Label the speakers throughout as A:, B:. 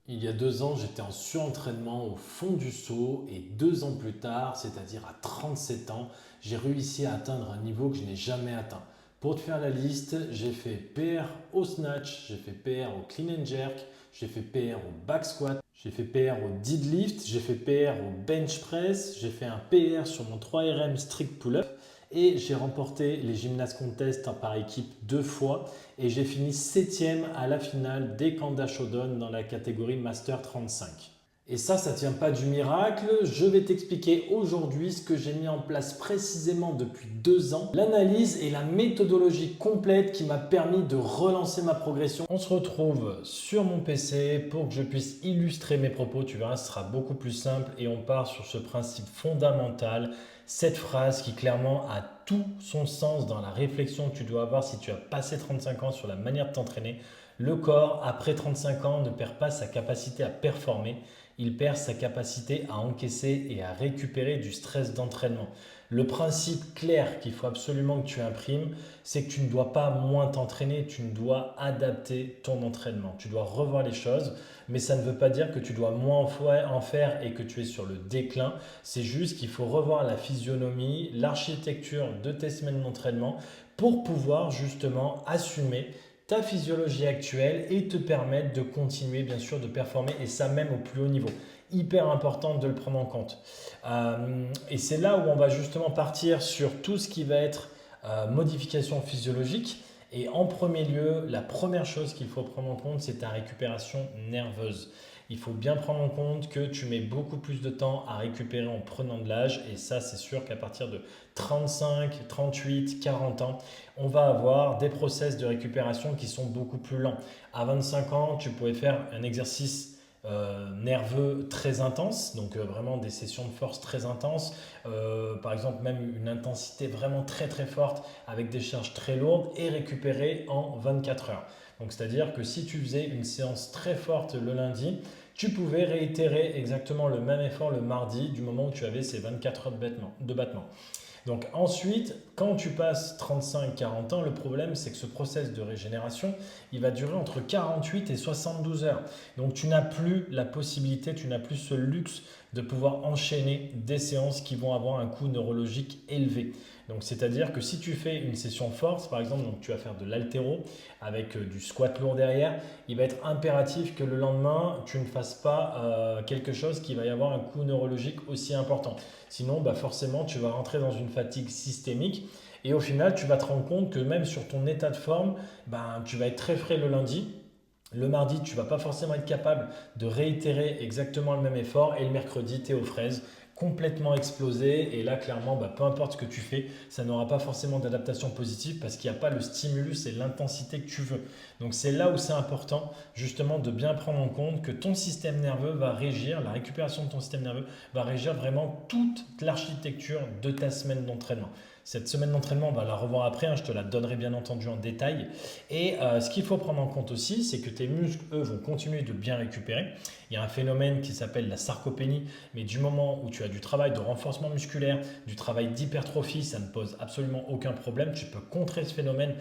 A: Il y a 2 ans, j'étais en surentraînement au fond du seau et 2 ans plus tard, c'est-à-dire à 37 ans, j'ai réussi à atteindre un niveau que je n'ai jamais atteint. Pour te faire la liste, j'ai fait PR au snatch, j'ai fait PR au clean and jerk, j'ai fait PR au back squat, j'ai fait PR au deadlift, j'ai fait PR au bench press, j'ai fait un PR sur mon 3RM strict pull-up et j'ai remporté les gymnases contest par équipe 2 fois et j'ai fini 7e à la finale des Kanda Shodan dans la catégorie Master 35. Et ça ne tient pas du miracle. Je vais t'expliquer aujourd'hui ce que j'ai mis en place précisément depuis 2 ans, l'analyse et la méthodologie complète qui m'a permis de relancer ma progression. On se retrouve sur mon PC pour que je puisse illustrer mes propos. Tu verras, ce sera beaucoup plus simple et on part sur ce principe fondamental, cette phrase qui clairement a tout son sens dans la réflexion que tu dois avoir si tu as passé 35 ans sur la manière de t'entraîner. Le corps, après 35 ans, ne perd pas sa capacité à performer, il perd sa capacité à encaisser et à récupérer du stress d'entraînement. Le principe clair qu'il faut absolument que tu imprimes, c'est que tu ne dois pas moins t'entraîner, tu dois adapter ton entraînement. Tu dois revoir les choses, mais ça ne veut pas dire que tu dois moins en faire et que tu es sur le déclin. C'est juste qu'il faut revoir la physionomie, l'architecture de tes semaines d'entraînement pour pouvoir justement assumer ta physiologie actuelle et te permettre de continuer bien sûr de performer et ça même au plus haut niveau. Hyper important de le prendre en compte. Et c'est là où on va justement partir sur tout ce qui va être modification physiologique. Et en premier lieu, la première chose qu'il faut prendre en compte, c'est ta récupération nerveuse. Il faut bien prendre en compte que tu mets beaucoup plus de temps à récupérer en prenant de l'âge. Et ça, c'est sûr qu'à partir de 35, 38, 40 ans, on va avoir des process de récupération qui sont beaucoup plus lents. À 25 ans, tu pourrais faire un exercice nerveux très intense, donc vraiment des sessions de force très intenses, par exemple même une intensité vraiment très très forte avec des charges très lourdes et récupérer en 24 heures. Donc c'est-à-dire que si tu faisais une séance très forte le lundi, tu pouvais réitérer exactement le même effort le mardi du moment où tu avais ces 24 heures de battement. Donc ensuite, quand tu passes 35-40 ans, le problème c'est que ce process de régénération, il va durer entre 48 et 72 heures. Donc tu n'as plus la possibilité, tu n'as plus ce luxe de pouvoir enchaîner des séances qui vont avoir un coût neurologique élevé. Donc c'est-à-dire que si tu fais une session force, par exemple, donc tu vas faire de l'haltéro avec du squat lourd derrière, il va être impératif que le lendemain, tu ne fasses pas quelque chose qui va y avoir un coût neurologique aussi important. Sinon, bah forcément, tu vas rentrer dans une fatigue systémique et au final, tu vas te rendre compte que même sur ton état de forme, bah, tu vas être très frais le lundi. Le mardi, tu ne vas pas forcément être capable de réitérer exactement le même effort et le mercredi, tu es aux fraises, complètement explosé. Et là, clairement, bah, peu importe ce que tu fais, ça n'aura pas forcément d'adaptation positive parce qu'il n'y a pas le stimulus et l'intensité que tu veux. Donc c'est là où c'est important justement de bien prendre en compte que ton système nerveux va régir, la récupération de ton système nerveux va régir vraiment toute l'architecture de ta semaine d'entraînement. Cette semaine d'entraînement, on va la revoir après, hein, je te la donnerai bien entendu en détail. Et ce qu'il faut prendre en compte aussi, c'est que tes muscles, eux, vont continuer de bien récupérer. Il y a un phénomène qui s'appelle la sarcopénie, mais du moment où tu as du travail de renforcement musculaire, du travail d'hypertrophie, ça ne pose absolument aucun problème. Tu peux contrer ce phénomène,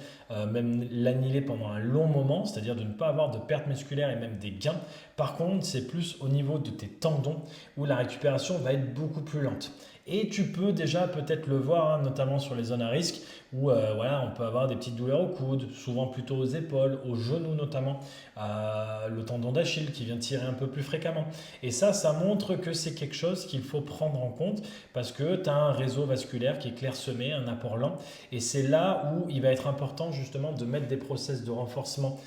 A: même l'annihiler pendant un long moment, c'est-à-dire de ne pas avoir de perte musculaire et même des gains. Par contre, c'est plus au niveau de tes tendons où la récupération va être beaucoup plus lente. Et tu peux déjà peut-être le voir, hein, notamment sur les zones à risque, où voilà, on peut avoir des petites douleurs aux coudes, souvent plutôt aux épaules, aux genoux notamment, le tendon d'Achille qui vient tirer un peu plus fréquemment. Et ça montre que c'est quelque chose qu'il faut prendre en compte parce que tu as un réseau vasculaire qui est clairsemé, un apport lent. Et c'est là où il va être important justement de mettre des process de renforcement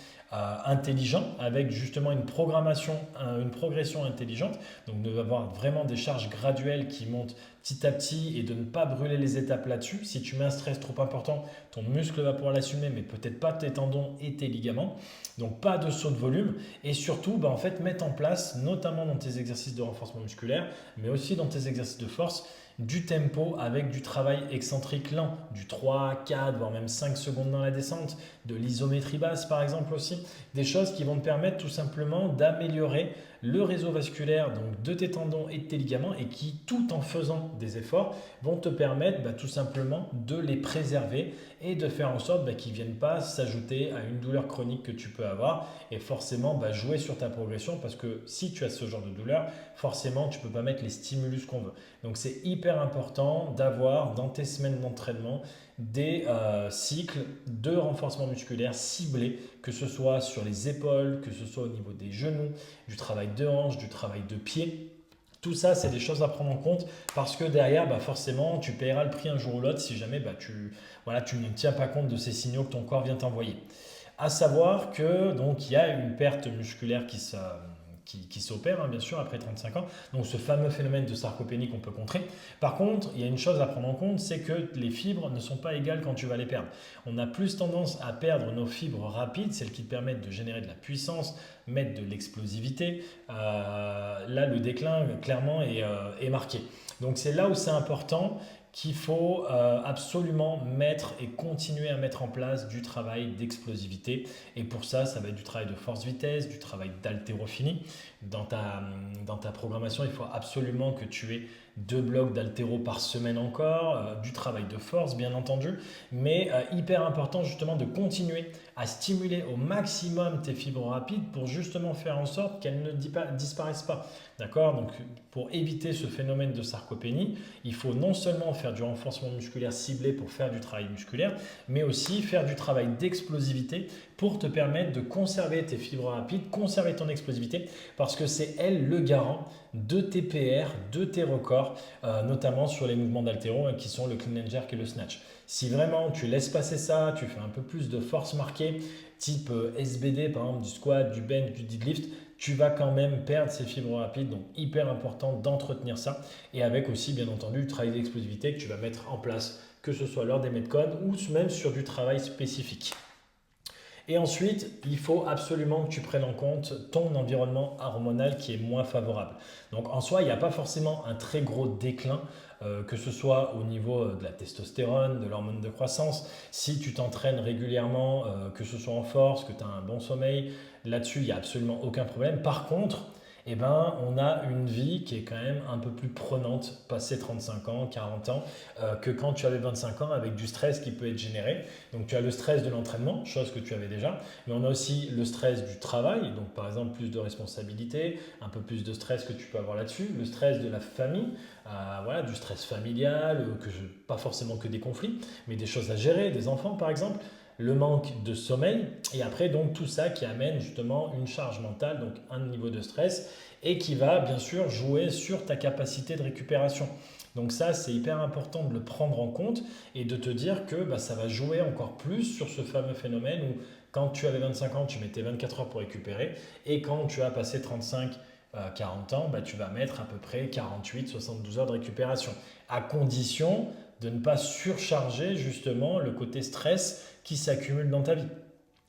A: intelligent avec justement une programmation, une progression intelligente, donc de avoir vraiment des charges graduelles qui montent petit à petit et de ne pas brûler les étapes là-dessus. Si tu mets un stress trop important, ton muscle va pouvoir l'assumer, mais peut-être pas tes tendons et tes ligaments. Donc pas de saut de volume et surtout en fait mettre en place, notamment dans tes exercices de renforcement musculaire, mais aussi dans tes exercices de force, du tempo avec du travail excentrique lent, du 3, 4, voire même 5 secondes dans la descente, de l'isométrie basse par exemple aussi, des choses qui vont te permettre tout simplement d'améliorer le réseau vasculaire donc de tes tendons et de tes ligaments et qui, tout en faisant des efforts, vont te permettre tout simplement de les préserver et de faire en sorte qu'ils ne viennent pas s'ajouter à une douleur chronique que tu peux avoir et forcément jouer sur ta progression parce que si tu as ce genre de douleur, forcément tu ne peux pas mettre les stimulus qu'on veut. Donc c'est hyper important d'avoir dans tes semaines d'entraînement des cycles de renforcement musculaire ciblés, que ce soit sur les épaules, que ce soit au niveau des genoux, du travail de hanche, du travail de pied. Tout ça, c'est des choses à prendre en compte parce que derrière, forcément, tu paieras le prix un jour ou l'autre si jamais tu ne tiens pas compte de ces signaux que ton corps vient t'envoyer. À savoir que donc il y a une perte musculaire qui s'opère, bien sûr, après 35 ans. Donc ce fameux phénomène de sarcopénie qu'on peut contrer. Par contre, il y a une chose à prendre en compte, c'est que les fibres ne sont pas égales quand tu vas les perdre. On a plus tendance à perdre nos fibres rapides, celles qui te permettent de générer de la puissance, mettre de l'explosivité. Là, le déclin, clairement, est marqué. Donc c'est là où c'est important qu'il faut absolument mettre et continuer à mettre en place du travail d'explosivité. Et pour ça, ça va être du travail de force-vitesse, du travail d'haltérophilie. Dans ta programmation, il faut absolument que tu aies 2 blocs d'haltéro par semaine encore, du travail de force bien entendu, mais hyper important justement de continuer à stimuler au maximum tes fibres rapides pour justement faire en sorte qu'elles ne disparaissent pas. D'accord? Donc pour éviter ce phénomène de sarcopénie, il faut non seulement faire du renforcement musculaire ciblé pour faire du travail musculaire, mais aussi faire du travail d'explosivité pour te permettre de conserver tes fibres rapides, conserver ton explosivité, parce que c'est elle le garant de tes PR, de tes records, notamment sur les mouvements d'haltéro qui sont le clean and jerk et le snatch. Si vraiment tu laisses passer ça, tu fais un peu plus de force marquée, type SBD par exemple, du squat, du bench, du deadlift, tu vas quand même perdre ces fibres rapides, donc hyper important d'entretenir ça et avec aussi bien entendu le travail d'explosivité que tu vas mettre en place, que ce soit lors des metcons ou même sur du travail spécifique. Et ensuite, il faut absolument que tu prennes en compte ton environnement hormonal qui est moins favorable. Donc en soi, il n'y a pas forcément un très gros déclin, que ce soit au niveau de la testostérone, de l'hormone de croissance. Si tu t'entraînes régulièrement, que ce soit en force, que tu as un bon sommeil, là-dessus, il n'y a absolument aucun problème. Par contre, on a une vie qui est quand même un peu plus prenante passé 35 ans, 40 ans, que quand tu avais 25 ans avec du stress qui peut être généré. Donc tu as le stress de l'entraînement, chose que tu avais déjà, mais on a aussi le stress du travail, donc par exemple plus de responsabilités, un peu plus de stress que tu peux avoir là-dessus, le stress de la famille, du stress familial, pas forcément que des conflits, mais des choses à gérer, des enfants par exemple, le manque de sommeil et après donc tout ça qui amène justement une charge mentale, donc un niveau de stress et qui va bien sûr jouer sur ta capacité de récupération. Donc ça, c'est hyper important de le prendre en compte et de te dire que ça va jouer encore plus sur ce fameux phénomène où quand tu avais 25 ans, tu mettais 24 heures pour récupérer et quand tu as passé 35 40 ans, tu vas mettre à peu près 48-72 heures de récupération à condition de ne pas surcharger justement le côté stress qui s'accumule dans ta vie.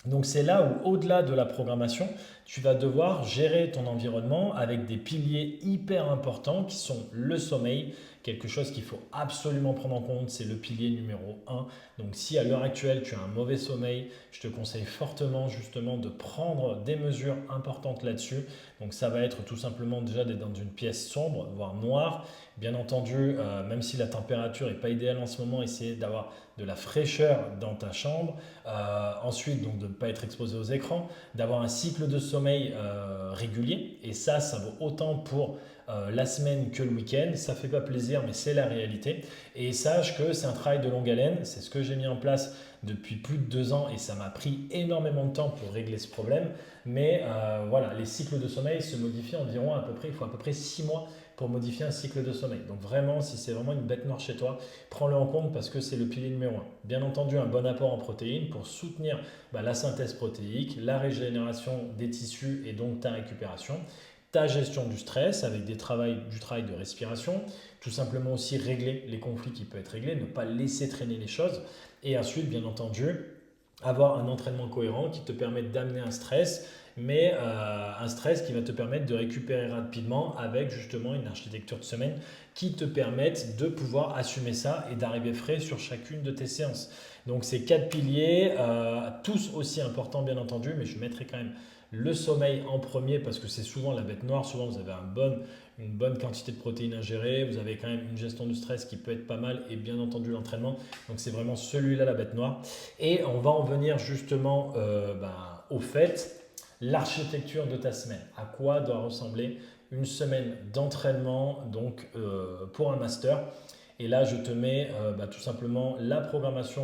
A: Donc c'est là où, au-delà de la programmation, tu vas devoir gérer ton environnement avec des piliers hyper importants qui sont le sommeil, quelque chose qu'il faut absolument prendre en compte, c'est le pilier numéro 1. Donc si à l'heure actuelle tu as un mauvais sommeil, je te conseille fortement justement de prendre des mesures importantes là-dessus. Donc ça va être tout simplement déjà d'être dans une pièce sombre, voire noire. Bien entendu, même si la température n'est pas idéale en ce moment, essayer d'avoir de la fraîcheur dans ta chambre. Ensuite, donc de ne pas être exposé aux écrans, d'avoir un cycle de sommeil régulier. Et ça vaut autant pour la semaine que le week-end. Ça ne fait pas plaisir, mais c'est la réalité. Et sache que c'est un travail de longue haleine. C'est ce que j'ai mis en place depuis plus de 2 ans et ça m'a pris énormément de temps pour régler ce problème. Mais les cycles de sommeil se modifient environ il faut à peu près 6 mois pour modifier un cycle de sommeil. Donc vraiment, si c'est vraiment une bête noire chez toi, prends-le en compte parce que c'est le pilier numéro 1. Bien entendu, un bon apport en protéines pour soutenir la synthèse protéique, la régénération des tissus et donc ta récupération, ta gestion du stress avec du travail de respiration, tout simplement aussi régler les conflits qui peuvent être réglés, ne pas laisser traîner les choses et ensuite, bien entendu, avoir un entraînement cohérent qui te permet d'amener un stress mais un stress qui va te permettre de récupérer rapidement avec justement une architecture de semaine qui te permettent de pouvoir assumer ça et d'arriver frais sur chacune de tes séances. Donc ces 4 piliers, tous aussi importants bien entendu, mais je mettrai quand même le sommeil en premier parce que c'est souvent la bête noire. Souvent vous avez une bonne quantité de protéines ingérées, vous avez quand même une gestion du stress qui peut être pas mal et bien entendu l'entraînement. Donc c'est vraiment celui-là la bête noire. Et on va en venir justement au fait, l'architecture de ta semaine. À quoi doit ressembler une semaine d'entraînement donc pour un master. Et là, je te mets tout simplement la programmation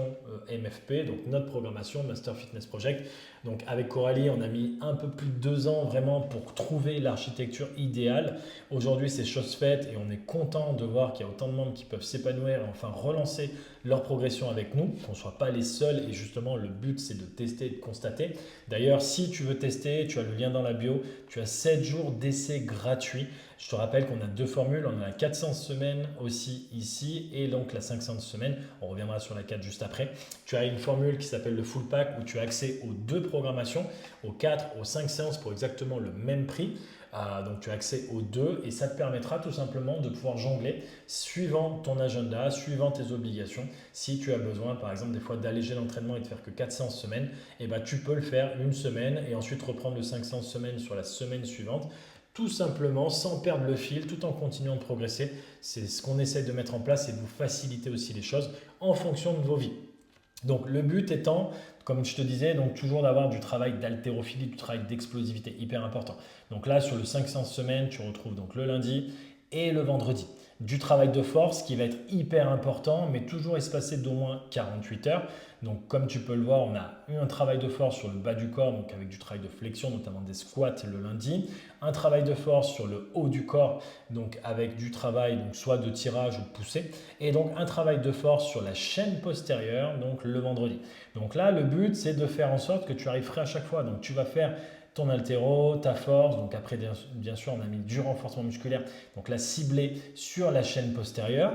A: MFP, donc notre programmation Master Fitness Project. Donc avec Coralie, on a mis un peu plus de 2 ans vraiment pour trouver l'architecture idéale. Aujourd'hui, c'est chose faite et on est content de voir qu'il y a autant de membres qui peuvent s'épanouir et enfin relancer leur progression avec nous, qu'on ne soit pas les seuls. Et justement, le but, c'est de tester et de constater. D'ailleurs, si tu veux tester, tu as le lien dans la bio, tu as 7 jours d'essai gratuits. Je te rappelle qu'on a 2 formules, on a la 400 semaines aussi ici et donc la 500 semaines, on reviendra sur la 4 juste après. Tu as une formule qui s'appelle le full pack où tu as accès aux 2 programmations, aux 4, aux 5 séances pour exactement le même prix. Donc tu as accès aux 2 et ça te permettra tout simplement de pouvoir jongler suivant ton agenda, suivant tes obligations. Si tu as besoin par exemple des fois d'alléger l'entraînement et de faire que 4 séances semaine, tu peux le faire une semaine et ensuite reprendre le 500 semaines sur la semaine suivante. Tout simplement sans perdre le fil, tout en continuant de progresser. C'est ce qu'on essaie de mettre en place et de vous faciliter aussi les choses en fonction de vos vies. Donc le but étant, comme je te disais, donc toujours d'avoir du travail d'haltérophilie, du travail d'explosivité hyper important. Donc là sur le 500 semaines, tu retrouves donc le lundi et le vendredi. Du travail de force qui va être hyper important, mais toujours espacé d'au moins 48 heures. Donc comme tu peux le voir, on a eu un travail de force sur le bas du corps, donc avec du travail de flexion, notamment des squats le lundi. Un travail de force sur le haut du corps, donc avec du travail donc soit de tirage ou de poussée. Et donc un travail de force sur la chaîne postérieure, donc le vendredi. Donc là, le but, c'est de faire en sorte que tu arrives frais à chaque fois. Donc tu vas faire ton haltéro, ta force, donc après bien sûr on a mis du renforcement musculaire, donc là ciblé sur la chaîne postérieure.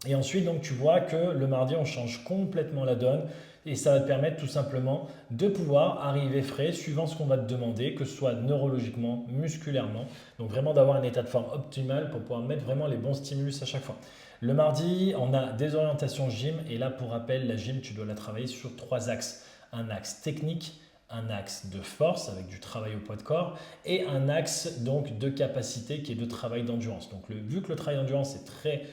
A: Et ensuite donc tu vois que le mardi on change complètement la donne et ça va te permettre tout simplement de pouvoir arriver frais suivant ce qu'on va te demander, que ce soit neurologiquement, musculairement, donc vraiment d'avoir un état de forme optimal pour pouvoir mettre vraiment les bons stimulus à chaque fois. Le mardi, on a des orientations gym et là pour rappel, la gym tu dois la travailler sur 3 axes. Un axe technique, un axe de force avec du travail au poids de corps et un axe donc de capacité qui est de travail d'endurance. Donc vu que le travail d'endurance est très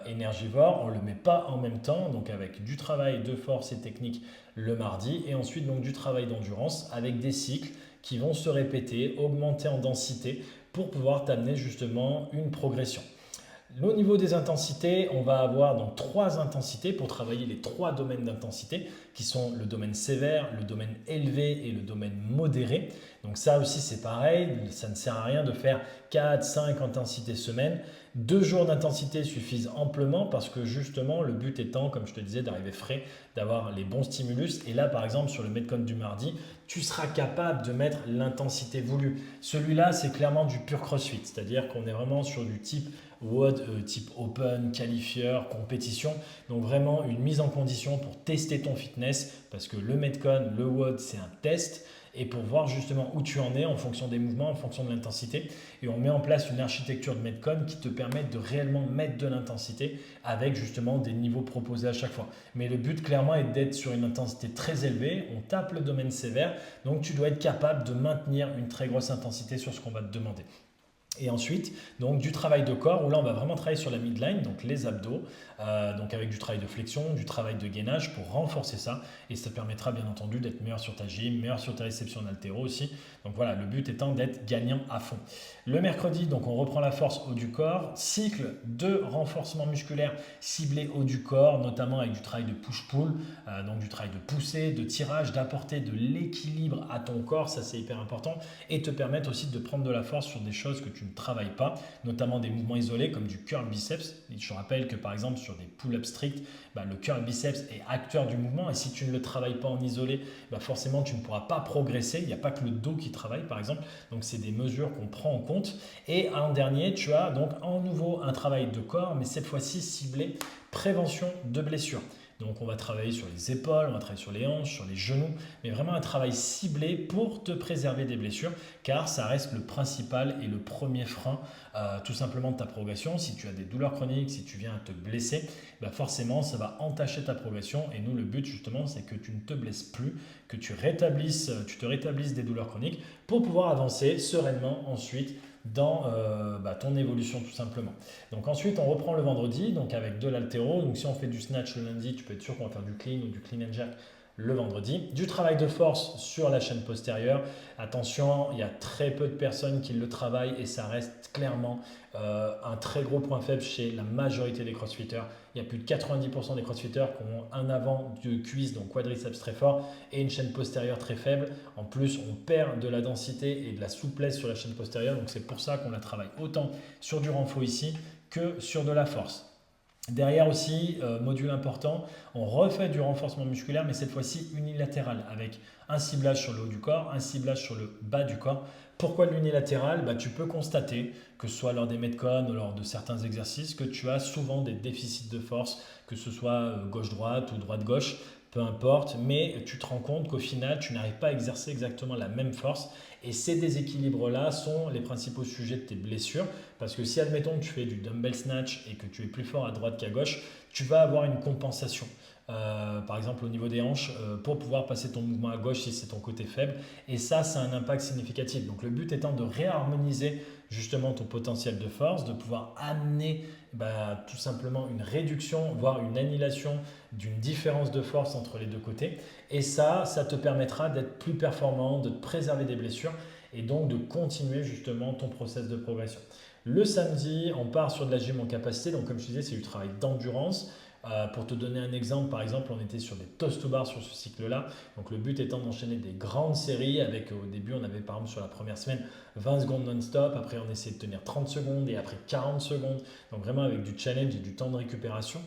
A: énergivore, on ne le met pas en même temps, donc avec du travail de force et technique le mardi et ensuite donc du travail d'endurance avec des cycles qui vont se répéter, augmenter en densité pour pouvoir t'amener justement une progression. Au niveau des intensités, on va avoir donc 3 intensités pour travailler les 3 domaines d'intensité qui sont le domaine sévère, le domaine élevé et le domaine modéré. Donc ça aussi c'est pareil, ça ne sert à rien de faire 4, 5 intensités semaine. 2 jours d'intensité suffisent amplement parce que justement le but étant, comme je te disais, d'arriver frais, d'avoir les bons stimulus. Et là par exemple sur le Metcon du mardi, tu seras capable de mettre l'intensité voulue. Celui-là c'est clairement du pur crossfit, c'est-à-dire qu'on est vraiment sur du type WOD, type open, qualifieur, compétition. Donc vraiment une mise en condition pour tester ton fitness parce que le Metcon, le WOD c'est un test et pour voir justement où tu en es en fonction des mouvements, en fonction de l'intensité. Et on met en place une architecture de Metcon qui te permet de réellement mettre de l'intensité avec justement des niveaux proposés à chaque fois. Mais le but clairement est d'être sur une intensité très élevée. On tape le domaine sévère, donc tu dois être capable de maintenir une très grosse intensité sur ce qu'on va te demander. Et ensuite, donc du travail de corps où là on va vraiment travailler sur la midline, donc les abdos, donc avec du travail de flexion, du travail de gainage pour renforcer ça. Et ça te permettra bien entendu d'être meilleur sur ta gym, meilleur sur ta réception d'haltéro aussi. Donc voilà, le but étant d'être gagnant à fond. Le mercredi, donc on reprend la force haut du corps, cycle de renforcement musculaire ciblé haut du corps, notamment avec du travail de push-pull, donc du travail de poussée, de tirage, d'apporter de l'équilibre à ton corps, ça c'est hyper important, et te permettre aussi de prendre de la force sur des choses que tu ne travailles pas, notamment des mouvements isolés comme du curl biceps. Et je rappelle que par exemple sur des pull-ups stricts, le curl biceps est acteur du mouvement et si tu ne le travailles pas en isolé, forcément tu ne pourras pas progresser. Il n'y a pas que le dos qui travaille par exemple, donc c'est des mesures qu'on prend en compte. Et en dernier, tu as donc en nouveau un travail de corps, mais cette fois-ci ciblé prévention de blessures. Donc on va travailler sur les épaules, on va travailler sur les hanches, sur les genoux, mais vraiment un travail ciblé pour te préserver des blessures, car ça reste le principal et le premier frein tout simplement de ta progression. Si tu as des douleurs chroniques, si tu viens à te blesser, bah forcément ça va entacher ta progression. Et nous, le but justement, c'est que tu ne te blesses plus, que tu te rétablisses des douleurs chroniques pour pouvoir avancer sereinement ensuite dans ton évolution tout simplement. Donc ensuite on reprend le vendredi donc avec de l'haltéro. Donc si on fait du snatch le lundi, tu peux être sûr qu'on va faire du clean ou du clean and jerk le vendredi. Du travail de force sur la chaîne postérieure. Attention, il y a très peu de personnes qui le travaillent et ça reste clairement un très gros point faible chez la majorité des crossfitters. Il y a plus de 90% des crossfitters qui ont un avant de cuisse, donc quadriceps très fort, et une chaîne postérieure très faible. En plus, on perd de la densité et de la souplesse sur la chaîne postérieure, donc c'est pour ça qu'on la travaille autant sur du renfort ici que sur de la force. Derrière aussi, module important, on refait du renforcement musculaire, mais cette fois-ci unilatéral, avec un ciblage sur le haut du corps, un ciblage sur le bas du corps. Pourquoi l'unilatéral? Tu peux constater, que ce soit lors des metcons ou lors de certains exercices, que tu as souvent des déficits de force, que ce soit gauche-droite ou droite-gauche, peu importe, mais tu te rends compte qu'au final, tu n'arrives pas à exercer exactement la même force. Et ces déséquilibres-là sont les principaux sujets de tes blessures. Parce que si, admettons, que tu fais du dumbbell snatch et que tu es plus fort à droite qu'à gauche, tu vas avoir une compensation. Par exemple, au niveau des hanches, pour pouvoir passer ton mouvement à gauche si c'est ton côté faible. Et ça a un impact significatif. Donc, le but étant de réharmoniser justement ton potentiel de force, de pouvoir amener tout simplement une réduction, voire une annihilation d'une différence de force entre les deux côtés. Et ça te permettra d'être plus performant, de te préserver des blessures et donc de continuer justement ton process de progression. Le samedi, on part sur de la gym en capacité. Donc comme je disais, c'est du travail d'endurance. Pour te donner un exemple, par exemple, on était sur des toast to bar sur ce cycle-là. Donc le but étant d'enchaîner des grandes séries avec, au début, on avait par exemple sur la première semaine 20 secondes non-stop. Après, on essayait de tenir 30 secondes et après 40 secondes. Donc vraiment avec du challenge et du temps de récupération.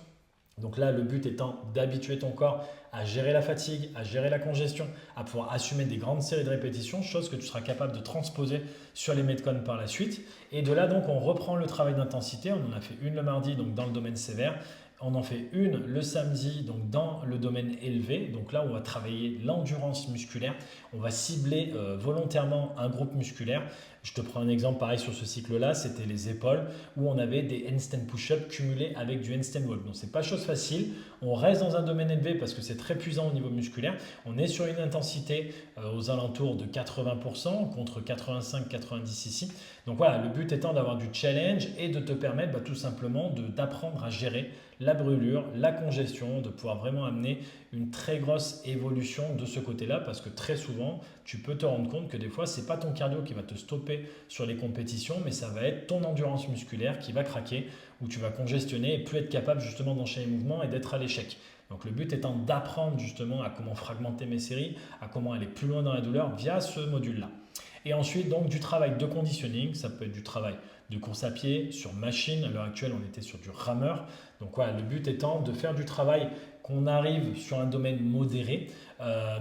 A: Donc là, le but étant d'habituer ton corps à gérer la fatigue, à gérer la congestion, à pouvoir assumer des grandes séries de répétitions, chose que tu seras capable de transposer sur les metcons par la suite. Et de là, donc, on reprend le travail d'intensité. On en a fait une le mardi, donc dans le domaine sévère. On en fait une le samedi, donc dans le domaine élevé. Donc là, on va travailler l'endurance musculaire. On va cibler volontairement un groupe musculaire. Je te prends un exemple pareil sur ce cycle-là, c'était les épaules où on avait des handstand push-up cumulés avec du handstand walk. Donc, ce n'est pas chose facile. On reste dans un domaine élevé parce que c'est très puissant au niveau musculaire. On est sur une intensité aux alentours de 80% contre 85-90 ici. Donc voilà, le but étant d'avoir du challenge et de te permettre tout simplement d'apprendre à gérer la brûlure, la congestion, de pouvoir vraiment amener une très grosse évolution de ce côté-là parce que très souvent, tu peux te rendre compte que des fois, ce n'est pas ton cardio qui va te stopper sur les compétitions, mais ça va être ton endurance musculaire qui va craquer, où tu vas congestionner et plus être capable justement d'enchaîner les mouvements et d'être à l'échec. Donc le but étant d'apprendre justement à comment fragmenter mes séries, à comment aller plus loin dans la douleur via ce module-là. Et ensuite, donc, du travail de conditioning, ça peut être du travail de course à pied, sur machine. À l'heure actuelle, on était sur du rameur. Donc voilà, le but étant de faire du travail qu'on arrive sur un domaine modéré.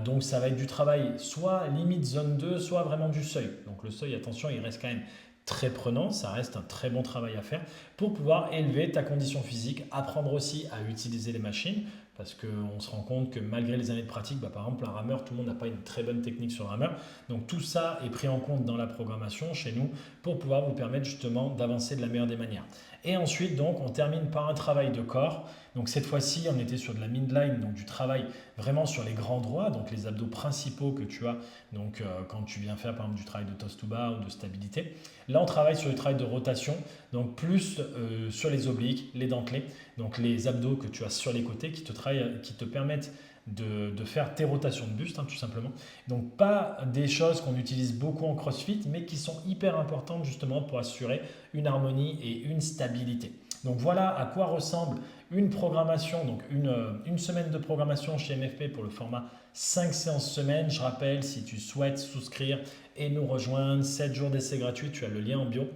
A: Donc ça va être du travail soit limite zone 2, soit vraiment du seuil. Donc le seuil, attention, il reste quand même très prenant, ça reste un très bon travail à faire pour pouvoir élever ta condition physique, apprendre aussi à utiliser les machines. Parce qu'on se rend compte que malgré les années de pratique, par exemple, un rameur, tout le monde n'a pas une très bonne technique sur le rameur. Donc tout ça est pris en compte dans la programmation chez nous pour pouvoir vous permettre justement d'avancer de la meilleure des manières. Et ensuite, donc, on termine par un travail de corps. Donc cette fois-ci, on était sur de la midline, donc du travail vraiment sur les grands droits, donc les abdos principaux que tu as donc, quand tu viens faire par exemple du travail de toast to bar ou de stabilité. Là, on travaille sur le travail de rotation, donc plus sur les obliques, les dentelés, donc les abdos que tu as sur les côtés qui te permettent de faire tes rotations de buste, tout simplement. Donc pas des choses qu'on utilise beaucoup en CrossFit, mais qui sont hyper importantes justement pour assurer une harmonie et une stabilité. Donc voilà à quoi ressemble une programmation, donc une semaine de programmation chez MFP pour le format 5 séances semaine. Je rappelle, si tu souhaites souscrire et nous rejoindre, 7 jours d'essai gratuit, tu as le lien en bio.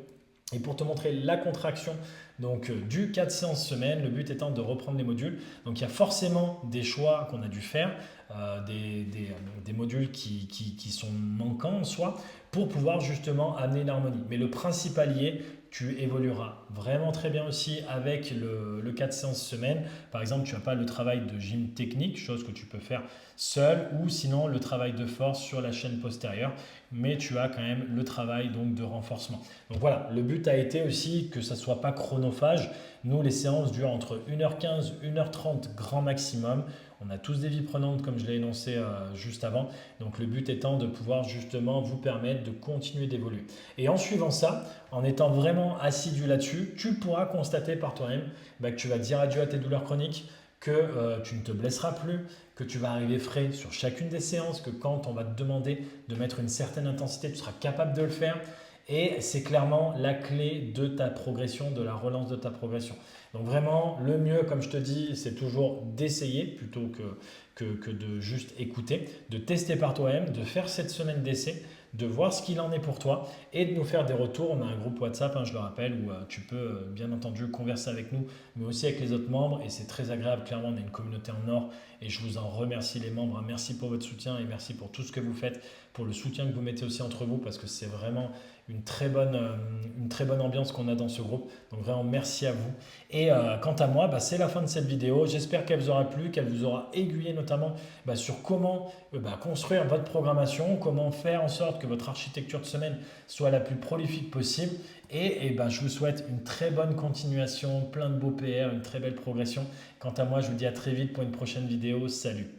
A: Et pour te montrer la contraction donc, du 4 séances semaine, le but étant de reprendre les modules. Donc il y a forcément des choix qu'on a dû faire. des modules qui sont manquants en soi pour pouvoir justement amener l'harmonie. Mais le principal y est, tu évolueras vraiment très bien aussi avec le 4 séances semaine. Par exemple, tu n'as pas le travail de gym technique, chose que tu peux faire seul, ou sinon le travail de force sur la chaîne postérieure, mais tu as quand même le travail donc de renforcement. Donc voilà, le but a été aussi que ça ne soit pas chronophage. Nous, les séances durent entre 1h15, 1h30 grand maximum. On a tous des vies prenantes comme je l'ai énoncé juste avant. Donc le but étant de pouvoir justement vous permettre de continuer d'évoluer. Et en suivant ça, en étant vraiment assidu là-dessus, tu pourras constater par toi-même que tu vas dire adieu à tes douleurs chroniques, que tu ne te blesseras plus, que tu vas arriver frais sur chacune des séances, que quand on va te demander de mettre une certaine intensité, tu seras capable de le faire. Et c'est clairement la clé de ta progression, de la relance de ta progression. Donc vraiment, le mieux, comme je te dis, c'est toujours d'essayer plutôt que de juste écouter, de tester par toi-même, de faire cette semaine d'essai, de voir ce qu'il en est pour toi et de nous faire des retours. On a un groupe WhatsApp, je le rappelle, où tu peux bien entendu converser avec nous, mais aussi avec les autres membres. Et c'est très agréable, clairement, on a une communauté en or et je vous en remercie les membres. Merci pour votre soutien et merci pour tout ce que vous faites, pour le soutien que vous mettez aussi entre vous parce que c'est vraiment une très bonne ambiance qu'on a dans ce groupe. Donc vraiment merci à vous. Et quant à moi, c'est la fin de cette vidéo. J'espère qu'elle vous aura plu, qu'elle vous aura aiguillé notamment sur comment construire votre programmation, comment faire en sorte que votre architecture de semaine soit la plus prolifique possible. Et je vous souhaite une très bonne continuation, plein de beaux PR, une très belle progression. Quant à moi, je vous dis à très vite pour une prochaine vidéo. Salut!